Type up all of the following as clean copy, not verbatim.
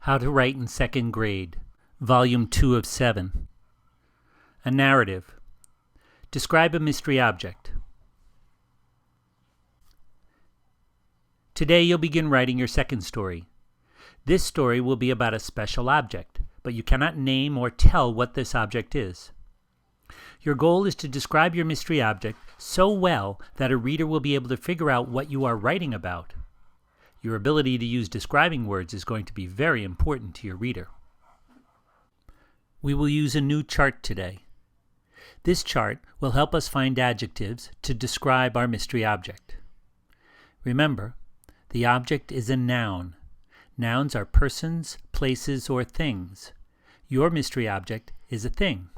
How to Write in Second Grade, Volume 2 of 7. A narrative. Describe a mystery object. Today you'll begin writing your second story. This story will be about a special object, but you cannot name or tell what this object is. Your goal is to describe your mystery object so well that a reader will be able to figure out what you are writing about. Your ability to use describing words is going to be very important to your reader. We will use a new chart today. This chart will help us find adjectives to describe our mystery object. Remember, the object is a noun. Nouns are persons, places, or things. Your mystery object is a thing.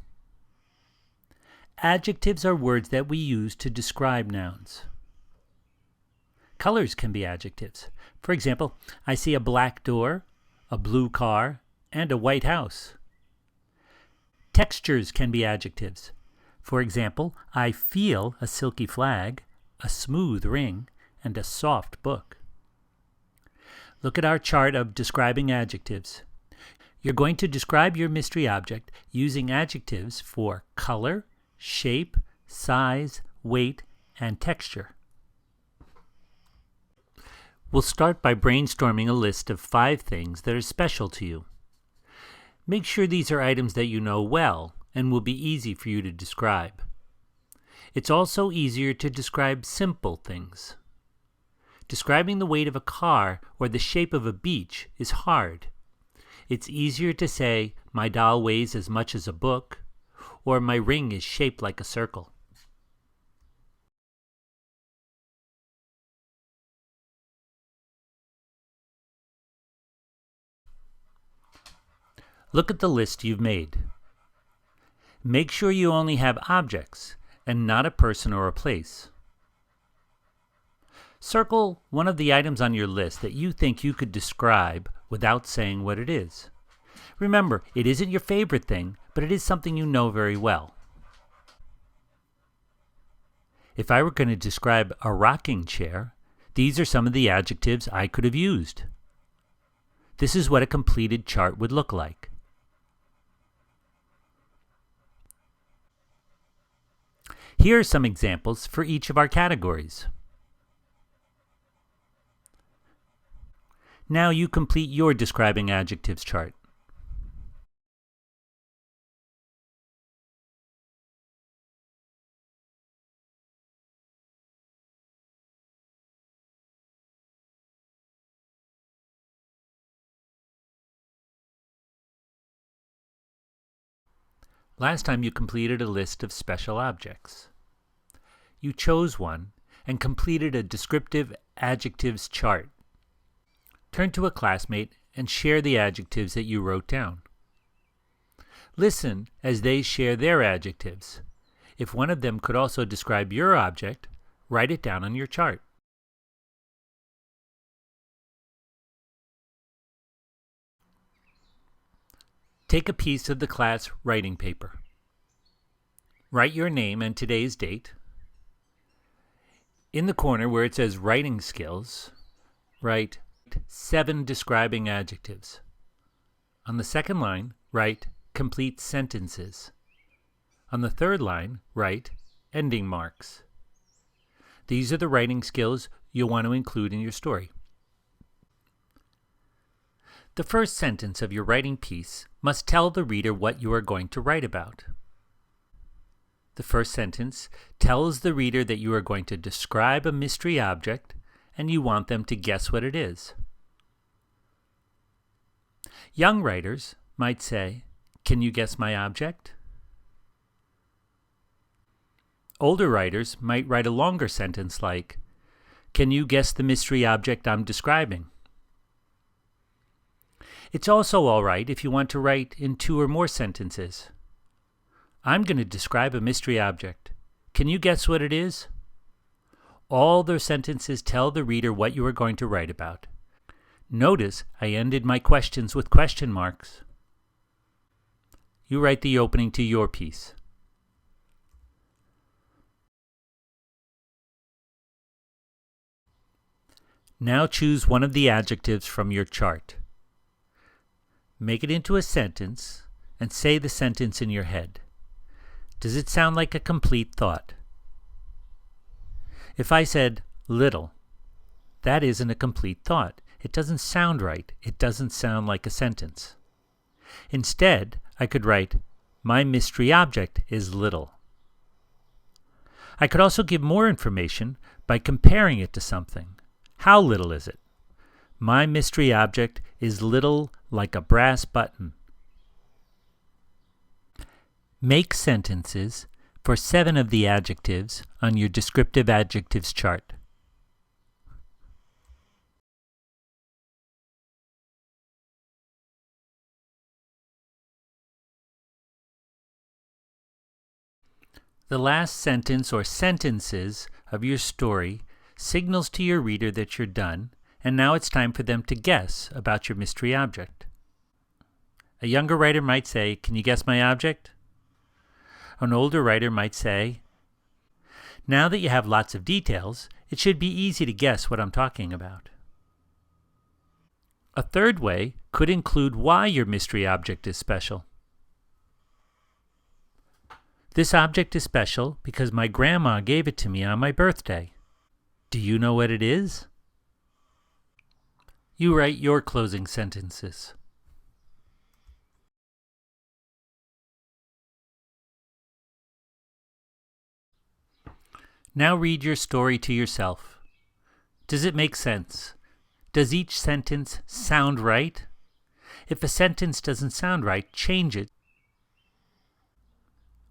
Adjectives are words that we use to describe nouns. Colors can be adjectives. For example, I see a black door, a blue car, and a white house. Textures can be adjectives. For example, I feel a silky flag, a smooth ring, and a soft book. Look at our chart of describing adjectives. You're going to describe your mystery object using adjectives for color, shape, size, weight, and texture. We'll start by brainstorming a list of 5 things that are special to you. Make sure these are items that you know well and will be easy for you to describe. It's also easier to describe simple things. Describing the weight of a car or the shape of a beach is hard. It's easier to say, my doll weighs as much as a book, or my ring is shaped like a circle. Look at the list you've made. Make sure you only have objects and not a person or a place. Circle one of the items on your list that you think you could describe without saying what it is. Remember, it isn't your favorite thing, but it is something you know very well. If I were going to describe a rocking chair, these are some of the adjectives I could have used. This is what a completed chart would look like. Here are some examples for each of our categories. Now you complete your describing adjectives chart. Last time you completed a list of special objects. You chose one and completed a descriptive adjectives chart. Turn to a classmate and share the adjectives that you wrote down. Listen as they share their adjectives. If one of them could also describe your object, write it down on your chart. Take a piece of the class writing paper. Write your name and today's date. In the corner where it says Writing Skills, write 7 describing adjectives. On the second line, write Complete Sentences. On the third line, write Ending Marks. These are the writing skills you'll want to include in your story. The first sentence of your writing piece must tell the reader what you are going to write about. The first sentence tells the reader that you are going to describe a mystery object and you want them to guess what it is. Young writers might say, "Can you guess my object?" Older writers might write a longer sentence like, "Can you guess the mystery object I'm describing?" It's also all right if you want to write in 2 or more sentences. I'm going to describe a mystery object. Can you guess what it is? All the sentences tell the reader what you are going to write about. Notice I ended my questions with question marks. You write the opening to your piece. Now choose one of the adjectives from your chart. make it into a sentence, and say the sentence in your head. Does it sound like a complete thought? If I said little, that isn't a complete thought. It doesn't sound right. It doesn't sound like a sentence. Instead, I could write, my mystery object is little. I could also give more information by comparing it to something. How little is it? My mystery object is little like a brass button. Make sentences for 7 of the adjectives on your descriptive adjectives chart. The last sentence or sentences of your story signals to your reader that you're done, and now it's time for them to guess about your mystery object. A younger writer might say, "Can you guess my object?" An older writer might say, "Now that you have lots of details, it should be easy to guess what I'm talking about." A third way could include why your mystery object is special. This object is special because my grandma gave it to me on my birthday. Do you know what it is? You write your closing sentences. Now read your story to yourself. Does it make sense? Does each sentence sound right? If a sentence doesn't sound right, change it.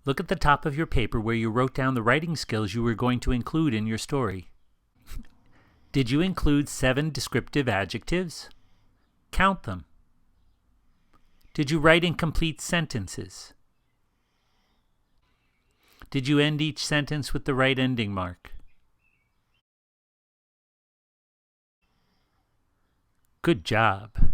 Look at the top of your paper where you wrote down the writing skills you were going to include in your story. Did you include 7 descriptive adjectives? Count them. Did you write in complete sentences? Did you end each sentence with the right ending mark? Good job.